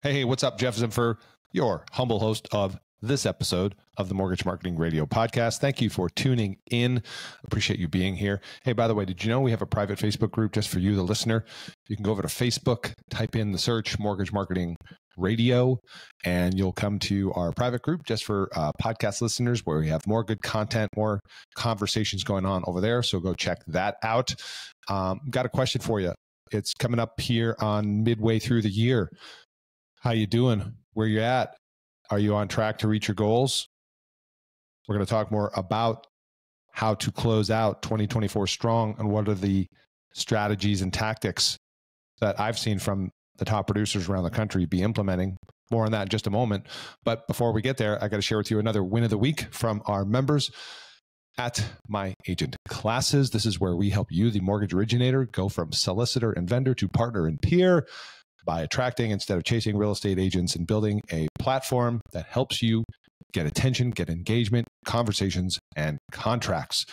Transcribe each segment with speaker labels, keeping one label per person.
Speaker 1: Hey, what's up? Jeff Zimfer, your humble host of this episode of the Mortgage Marketing Radio Podcast. Thank you for tuning in. Appreciate you being here. Hey, by the way, did you know we have a private Facebook group just for you, the listener? You can go over to Facebook, type in the search Mortgage Marketing Radio, and you'll come to our private group just for podcast listeners where we have more good content, more conversations going on over there. So go check that out. Got a question for you. It's coming up here on midway through the year. How you doing? Where you at? Are you on track to reach your goals? We're going to talk more about how to close out 2024 strong and what are the strategies and tactics that I've seen from the top producers around the country be implementing. More on that in just a moment. But before we get there, I got to share with you another win of the week from our members at My Agent Classes. This is where we help you, the mortgage originator, go from solicitor and vendor to partner and peer by attracting instead of chasing real estate agents and building a platform that helps you get attention, get engagement, conversations, and contracts.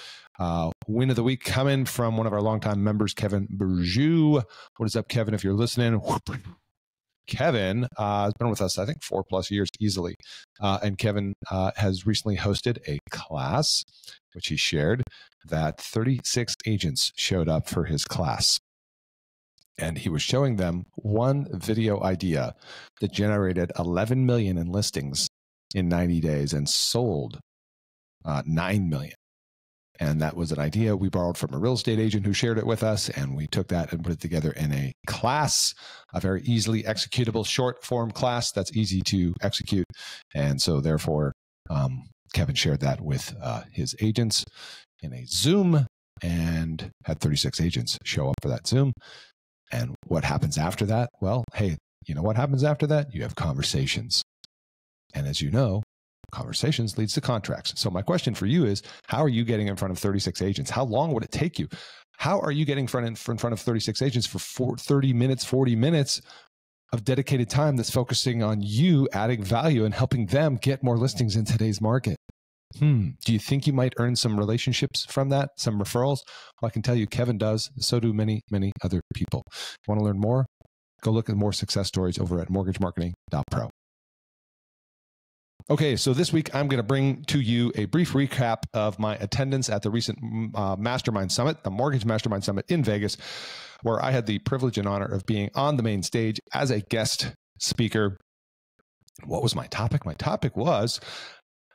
Speaker 1: Win of the week coming from one of our longtime members, Kevin Bourgeau. What is up, Kevin, if you're listening? Kevin has been with us, I think, 4+ years easily. And Kevin has recently hosted a class, which he shared, that 36 agents showed up for his class. And he was showing them one video idea that generated 11 million in listings in 90 days and sold 9 million. And that was an idea we borrowed from a real estate agent who shared it with us. And we took that and put it together in a class, a very easily executable short form class that's easy to execute. And so therefore, Kevin shared that with his agents in a Zoom and had 36 agents show up for that Zoom. And what happens after that? Well, hey, you know what happens after that? You have conversations. And as you know, conversations leads to contracts. So my question for you is, how are you getting in front of 36 agents? How long would it take you? How are you getting in front of 36 agents for 30 minutes, 40 minutes of dedicated time that's focusing on you adding value and helping them get more listings in today's market? Do you think you might earn some relationships from that, some referrals? Well, I can tell you Kevin does. So do many, many other people. Want to learn more? Go look at more success stories over at mortgagemarketing.pro. Okay, so this week I'm going to bring to you a brief recap of my attendance at the recent Mastermind Summit, the Mortgage Mastermind Summit in Vegas, where I had the privilege and honor of being on the main stage as a guest speaker. What was my topic? My topic was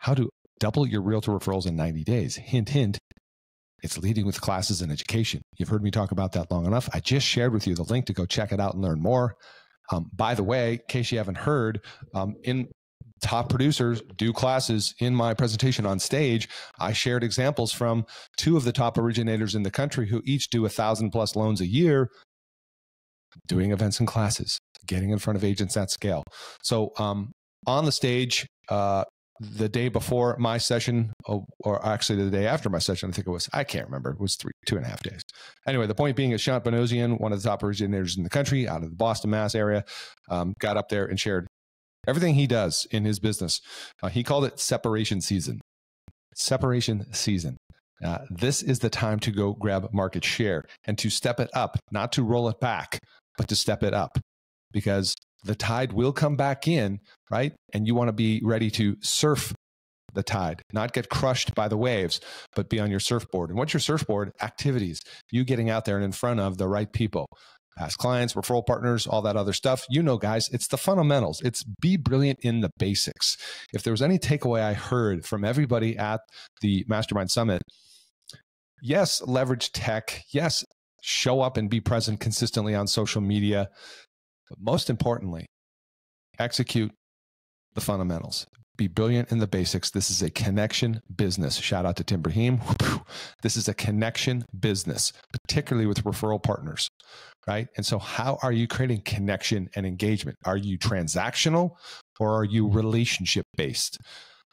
Speaker 1: how to double your realtor referrals in 90 days. Hint, hint, it's leading with classes and education. You've heard me talk about that long enough. I just shared with you the link to go check it out and learn more. By the way, in case you haven't heard, in top producers do classes in my presentation on stage, I shared examples from 2 of the top originators in the country who each do 1,000+ loans a year, doing events and classes, getting in front of agents at scale. So on the stage, the day before my session, or actually the day after my session, I think it was, I can't remember. It was 2.5 days. Anyway, the point being is Shant Bonosian, one of the top originators in the country out of the Boston, Mass area, got up there and shared everything he does in his business. He called it separation season. Separation season. This is the time to go grab market share and to step it up, not to roll it back, but to step it up, because the tide will come back in, right? And you want to be ready to surf the tide, not get crushed by the waves, but be on your surfboard. And what's your surfboard? Activities. You getting out there and in front of the right people. Past clients, referral partners, all that other stuff. You know, guys, it's the fundamentals. It's be brilliant in the basics. If there was any takeaway I heard from everybody at the Mastermind Summit, yes, leverage tech. Yes, show up and be present consistently on social media. But most importantly, execute the fundamentals. Be brilliant in the basics. This is a connection business. Shout out to Tim Brahim. This is a connection business, particularly with referral partners, right? And so how are you creating connection and engagement? Are you transactional or are you relationship based?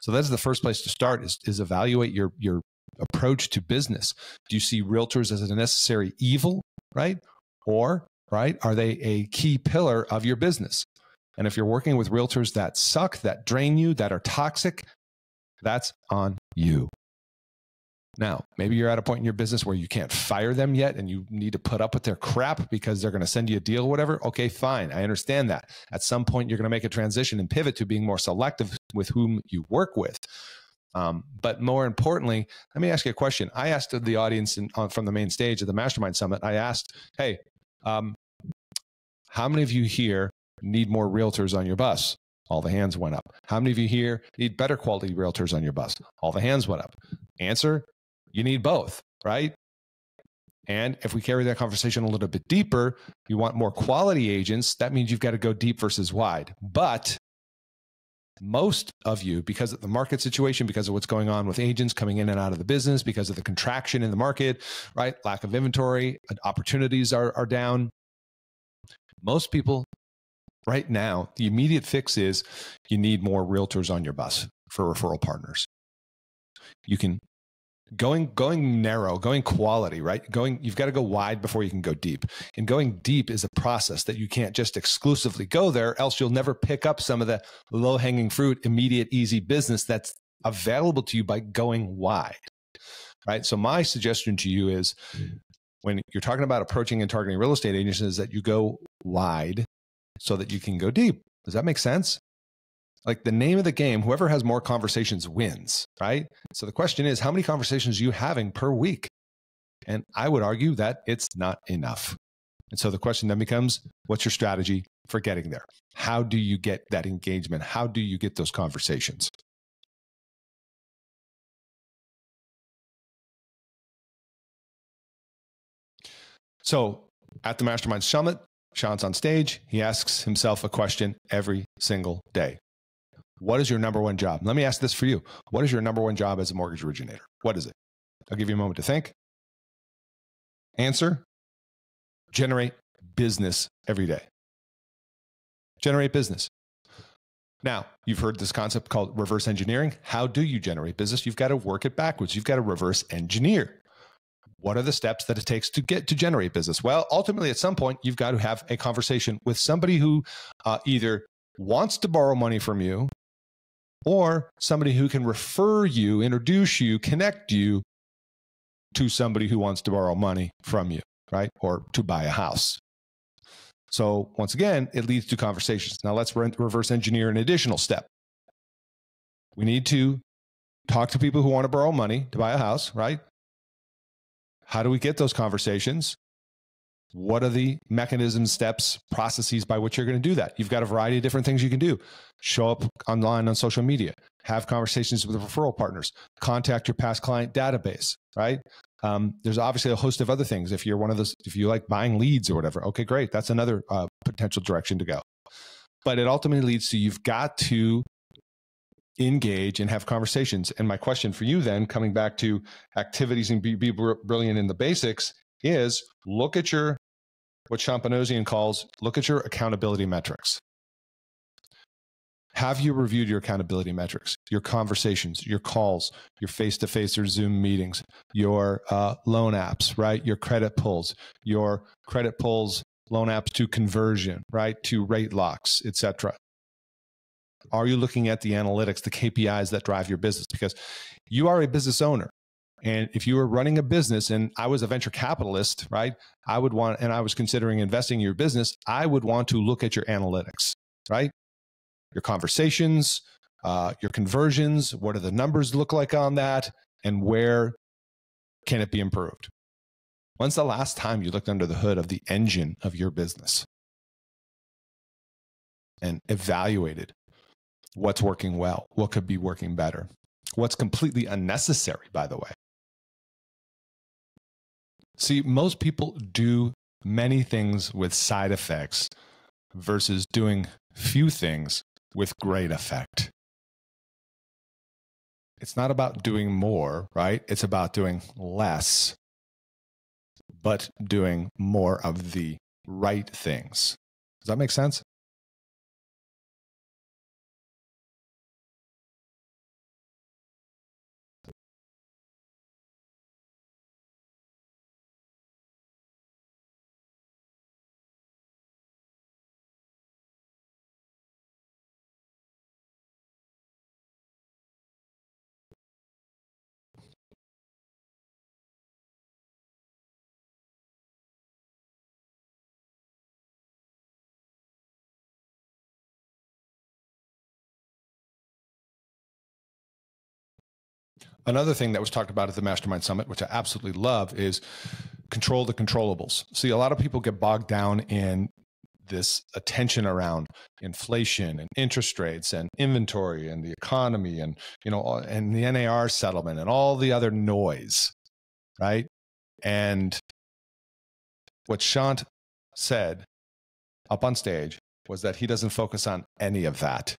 Speaker 1: So that's the first place to start is evaluate your approach to business. Do you see realtors as a necessary evil, right? Or right? Are they a key pillar of your business? And if you're working with realtors that suck, that drain you, that are toxic, that's on you. Now, maybe you're at a point in your business where you can't fire them yet and you need to put up with their crap because they're going to send you a deal or whatever. Okay, fine. I understand that. At some point, you're going to make a transition and pivot to being more selective with whom you work with. But more importantly, let me ask you a question. I asked the audience from the main stage of the Mastermind Summit, I asked, hey, how many of you here need more realtors on your bus? All the hands went up. How many of you here need better quality realtors on your bus? All the hands went up. Answer, you need both, right? And if we carry that conversation a little bit deeper, you want more quality agents. That means you've got to go deep versus wide. But most of you, because of the market situation, because of what's going on with agents coming in and out of the business, because of the contraction in the market, right? Lack of inventory, opportunities are down. Most people right now, the immediate fix is you need more realtors on your bus for referral partners. You can going narrow, going quality, right? You've got to go wide before you can go deep. And going deep is a process that you can't just exclusively go there, else you'll never pick up some of the low-hanging fruit, immediate, easy business that's available to you by going wide, right? So my suggestion to you is when you're talking about approaching and targeting real estate agents is that you go wide so that you can go deep. Does that make sense? Like the name of the game, whoever has more conversations wins, right? So the question is, how many conversations are you having per week? And I would argue that it's not enough. And so the question then becomes, what's your strategy for getting there? How do you get that engagement? How do you get those conversations? So at the Mastermind Summit, Sean's on stage. He asks himself a question every single day. What is your number one job? Let me ask this for you. What is your number one job as a mortgage originator? What is it? I'll give you a moment to think. Answer, generate business every day. Generate business. Now, you've heard this concept called reverse engineering. How do you generate business? You've got to work it backwards. You've got to reverse engineer. What are the steps that it takes to get to generate business? Well, ultimately, at some point, you've got to have a conversation with somebody who either wants to borrow money from you or somebody who can refer you, introduce you, connect you to somebody who wants to borrow money from you, right? Or to buy a house. So once again, it leads to conversations. Now let's reverse engineer an additional step. We need to talk to people who want to borrow money to buy a house, right? How do we get those conversations? What are the mechanisms, steps, processes by which you're going to do that? You've got a variety of different things you can do. Show up online on social media, have conversations with referral partners, contact your past client database, right? There's obviously a host of other things. If you're one of those, if you like buying leads or whatever, okay, great. That's another potential direction to go. But it ultimately leads to you've got to engage and have conversations. And my question for you then, coming back to activities and be brilliant in the basics, is look at your, what Champagnozian calls, look at your accountability metrics. Have you reviewed your accountability metrics, your conversations, your calls, your face-to-face or Zoom meetings, your loan apps, right? Your credit pulls, loan apps to conversion, right? To rate locks, etc. Are you looking at the analytics, the KPIs that drive your business? Because you are a business owner. And if you were running a business and I was a venture capitalist, right? I would want, and I was considering investing in your business, I would want to look at your analytics, right? Your conversations, your conversions, what do the numbers look like on that? And where can it be improved? When's the last time you looked under the hood of the engine of your business and evaluated what's working well, what could be working better, what's completely unnecessary, by the way? See, most people do many things with side effects versus doing few things with great effect. It's not about doing more, right? It's about doing less, but doing more of the right things. Does that make sense? Another thing that was talked about at the Mastermind Summit, which I absolutely love, is control the controllables. See, a lot of people get bogged down in this attention around inflation and interest rates and inventory and the economy and, and the NAR settlement and all the other noise, right? And what Shant said up on stage was that he doesn't focus on any of that.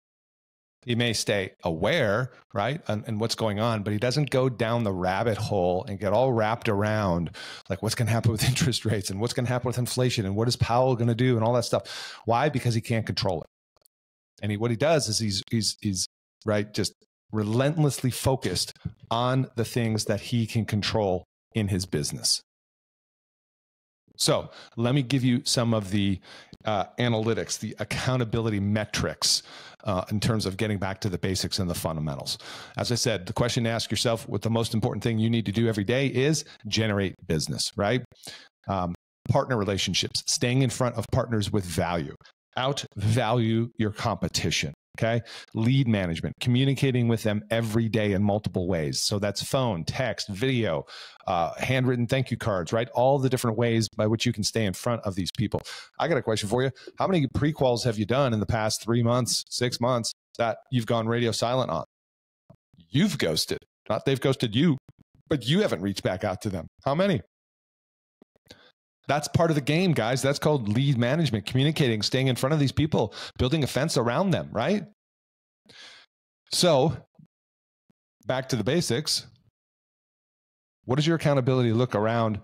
Speaker 1: He may stay aware, right, and what's going on, but he doesn't go down the rabbit hole and get all wrapped around like what's going to happen with interest rates and what's going to happen with inflation and what is Powell going to do and all that stuff. Why? Because he can't control it. And what he does is he's right, just relentlessly focused on the things that he can control in his business. So let me give you some of the analytics, the accountability metrics in terms of getting back to the basics and the fundamentals. As I said, the question to ask yourself, what the most important thing you need to do every day is generate business, right? Partner relationships, staying in front of partners with value, outvalue your competition. Okay. Lead management, communicating with them every day in multiple ways. So that's phone, text, video, handwritten thank you cards, right? All the different ways by which you can stay in front of these people. I got a question for you. How many pre-quals have you done in the past 3 months, 6 months that you've gone radio silent on? You've ghosted, not they've ghosted you, but you haven't reached back out to them. How many? That's part of the game, guys. That's called lead management, communicating, staying in front of these people, building a fence around them, right? So back to the basics. What does your accountability look around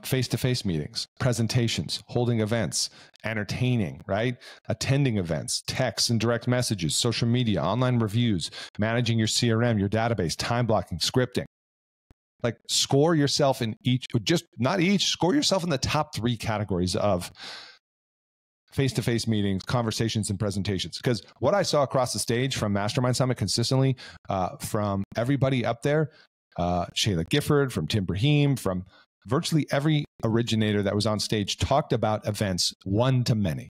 Speaker 1: face-to-face meetings, presentations, holding events, entertaining, right? Attending events, texts and direct messages, social media, online reviews, managing your CRM, your database, time blocking, scripting. Like score yourself in each, just not each, score yourself in the top 3 categories of face-to-face meetings, conversations, and presentations. Because what I saw across the stage from Mastermind Summit consistently from everybody up there, Shayla Gifford, from Tim Brahim, from virtually every originator that was on stage talked about events one to many,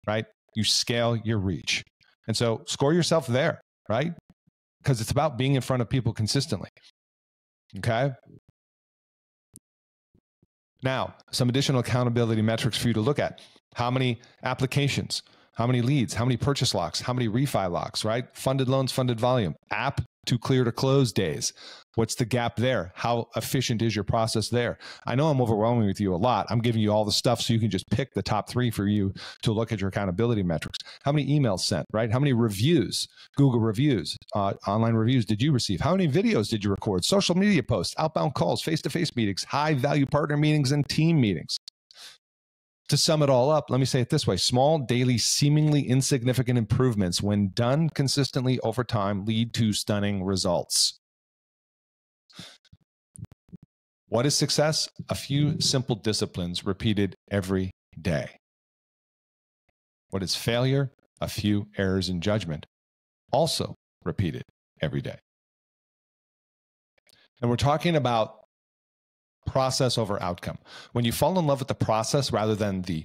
Speaker 1: right? You scale your reach. And so score yourself there, right? Because it's about being in front of people consistently. Okay. Now, some additional accountability metrics for you to look at. How many applications, how many leads, how many purchase locks, how many refi locks, right? Funded loans, funded volume, app to clear to close days. What's the gap there? How efficient is your process there? I know I'm overwhelming with you a lot. I'm giving you all the stuff so you can just pick the top 3 for you to look at your accountability metrics. How many emails sent, right? How many reviews, Google reviews, online reviews did you receive? How many videos did you record? Social media posts, outbound calls, face-to-face meetings, high-value partner meetings, and team meetings. To sum it all up, let me say it this way. Small, daily, seemingly insignificant improvements, when done consistently over time, lead to stunning results. What is success? A few simple disciplines repeated every day. What is failure? A few errors in judgment, also repeated every day. And we're talking about process over outcome. When you fall in love with the process rather than the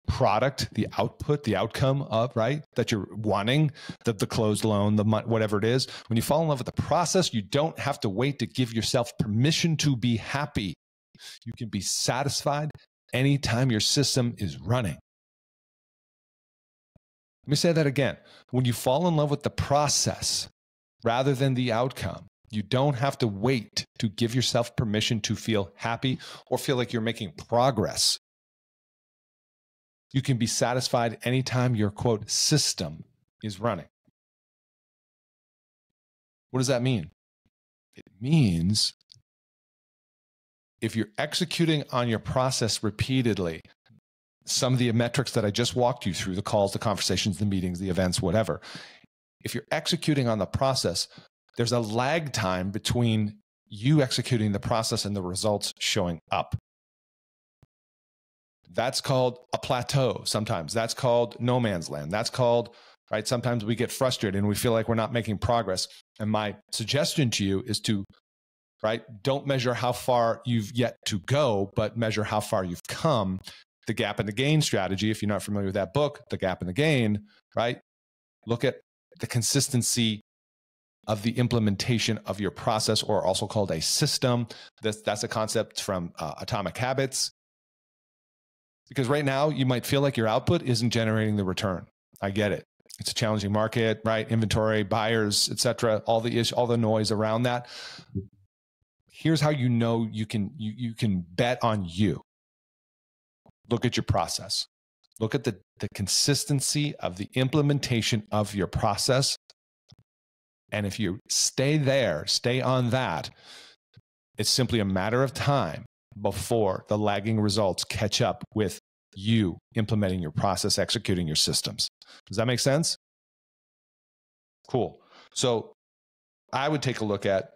Speaker 1: product, the output, the outcome of, right, that you're wanting, the closed loan, the whatever it is, when you fall in love with the process, you don't have to wait to give yourself permission to be happy. You can be satisfied anytime your system is running. Let me say that again. When you fall in love with the process rather than the outcome, you don't have to wait to give yourself permission to feel happy or feel like you're making progress. You can be satisfied anytime your, quote, system is running. What does that mean? It means if you're executing on your process repeatedly, some of the metrics that I just walked you through, the calls, the conversations, the meetings, the events, whatever, if you're executing on the process, there's a lag time between you executing the process and the results showing up. That's called a plateau sometimes. That's called no man's land. That's called, right, sometimes we get frustrated and we feel like we're not making progress. And my suggestion to you is to, right, don't measure how far you've yet to go, but measure how far you've come. The gap and the gain strategy, if you're not familiar with that book, The Gap and the Gain, right? Look at the consistency of the implementation of your process, or also called a system. That's a concept from Atomic Habits. Because right now you might feel like your output isn't generating the return. I get it. It's a challenging market, right? Inventory, buyers, etc. All the noise around that. Here's how you know you can bet on you. Look at your process. Look at the consistency of the implementation of your process. And if you stay on that, it's simply a matter of time before the lagging results catch up with you implementing your process, executing your systems. Does that make sense? Cool. So I would take a look at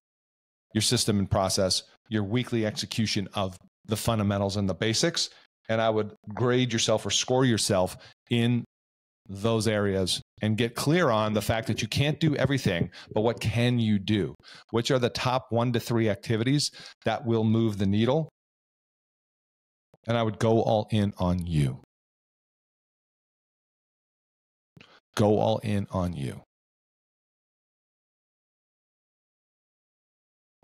Speaker 1: your system and process, your weekly execution of the fundamentals and the basics, and I would grade yourself or score yourself in those areas and get clear on the fact that you can't do everything, but what can you do? Which are the top 1 to 3 activities that will move the needle? And I would go all in on you. Go all in on you.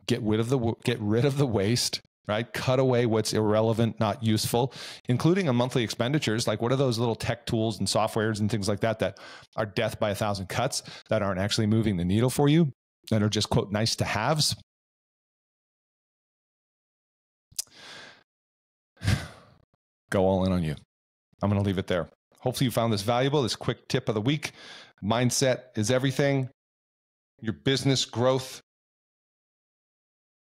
Speaker 1: Get rid of the waste, right? Cut away what's irrelevant, not useful, including on monthly expenditures. Like, what are those little tech tools and softwares and things like that that are death by 1,000 cuts, that aren't actually moving the needle for you, that are just, quote, nice to haves? Go all in on you. I'm going to leave it there. Hopefully you found this valuable. This quick tip of the week. Mindset is everything. Your business growth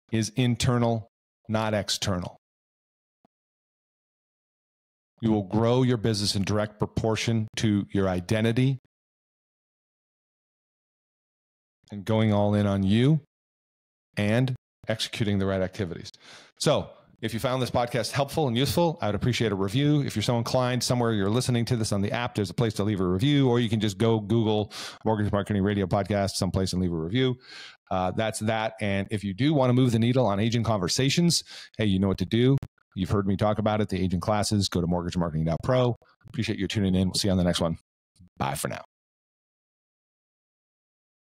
Speaker 1: is internal, not external. You will grow your business in direct proportion to your identity and going all in on you and executing the right activities. So if you found this podcast helpful and useful, I would appreciate a review. If you're so inclined, somewhere you're listening to this on the app, there's a place to leave a review, or you can just go Google Mortgage Marketing Radio Podcast someplace and leave a review. That's that. And if you do want to move the needle on agent conversations, hey, you know what to do. You've heard me talk about it, the agent classes. Go to mortgagemarketing.pro. Appreciate you tuning in. We'll see you on the next one. Bye for now.